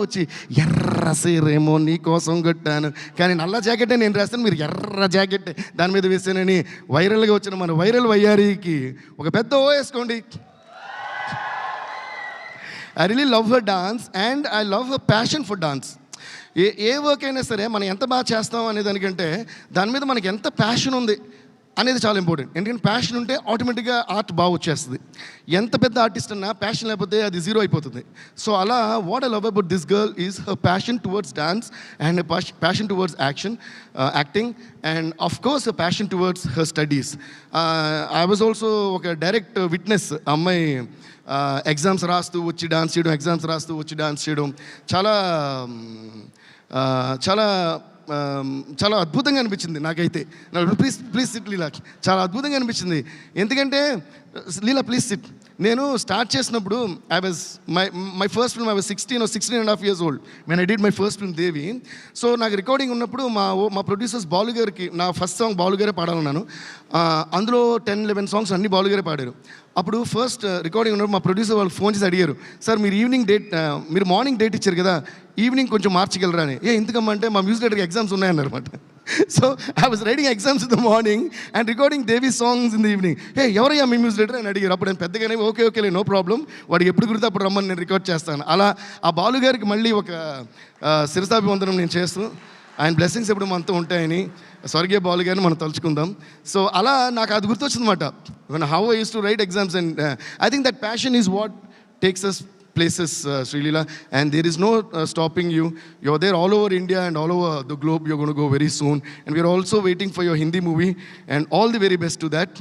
వచ్చి ఎర్ర సీరేమో నీ కోసం కొట్టాను, కానీ నల్ల జాకెటే నేను రాస్తాను, మీరు ఎర్ర జాకెట్ దాని మీద వేసానని వైరల్గా వచ్చిన మన వైరల్ వయ్యారికి ఒక పెద్ద ఓ వేసుకోండి. I really love her dance and I love her passion for dance. A work అయినా సరే మనం ఎంత బాగా చేస్తాం అనే దానికంటే దాని మీద మనకి ఎంత ప్యాషన్ ఉంది అనేది చాలా ఇంపార్టెంట్. ఎందుకంటే ప్యాషన్ ఉంటే ఆటోమేటిక్గా ఆర్ట్ బాగా వచ్చేస్తుంది. ఎంత పెద్ద ఆర్టిస్ట్ అన్నా ప్యాషన్ లేకపోతే అది జీరో అయిపోతుంది. సో అలా what I love about this girl is her passion towards dance and passion towards acting and of course her passion towards her studies. I was also ఒక డైరెక్ట్ విట్నెస్. అమ్మాయి exams రాస్తూ వచ్చి dance చేయడం, exams రాస్తూ వచ్చి dance చేయడం చాలా చాలా చాలా అద్భుతంగా అనిపించింది నాకైతే. ప్లీజ్ సిట్ లీలా, చాలా అద్భుతంగా అనిపించింది. ఎందుకంటే లీలా ప్లీజ్ సిట్. నేను స్టార్ట్ చేసినప్పుడు my first film I was 16.5 years old when I did my first film Devi. So నాకు రికార్డింగ్ ఉన్నప్పుడు మా ప్రొడ్యూసర్స్ బాలు గారికి నా ఫస్ట్ సాంగ్ బాలు గారే పాడాలన్నాను. అందులో 10-11 సాంగ్స్ అన్ని బాలు గారే పాడారు. అప్పుడు ఫస్ట్ రికార్డింగ్ ఉన్నప్పుడు మా ప్రొడ్యూసర్ వాళ్ళు ఫోన్ చేసి అడిగారు, సార్ మీరు మార్నింగ్ డేట్ ఇచ్చారు కదా, ఈవినింగ్ కొంచెం మార్చగలరా అని. ఎందుకమ్మా అంటే మా మ్యూజిక్ డైరెక్టర్కి ఎగ్జామ్స్ ఉన్నాయన్నమాట. So I was writing exams in the morning and recording Devi songs in the evening. ఎవరయ్యా మీ మ్యూజిక్ డైరెక్టర్ అని అడిగారు. అప్పుడు నేను పెద్దగానే ఓకే నో ప్రాబ్లం, వాడికి ఎప్పుడు కుడితే అప్పుడు రమ్మని నేను రికార్డ్ చేస్తాను. అలా ఆ బాలు గారికి మళ్ళీ ఒక శిరసాభివందనం నేను చేస్తూ, ఆయన బ్లెస్సింగ్స్ ఎప్పుడు మనతో ఉంటాయని స్వర్గీయ బాలు గారిని మనం తలుచుకుందాం. సో అలా నాకు అది గుర్తొచ్చిందన్నమాట. How I used to write exams and I think that passion is what takes us places, Sri Leela, and there is no stopping you. You're there all over India and all over the globe. You're going to go very soon, and we're also waiting for your Hindi movie, and all the very best to that.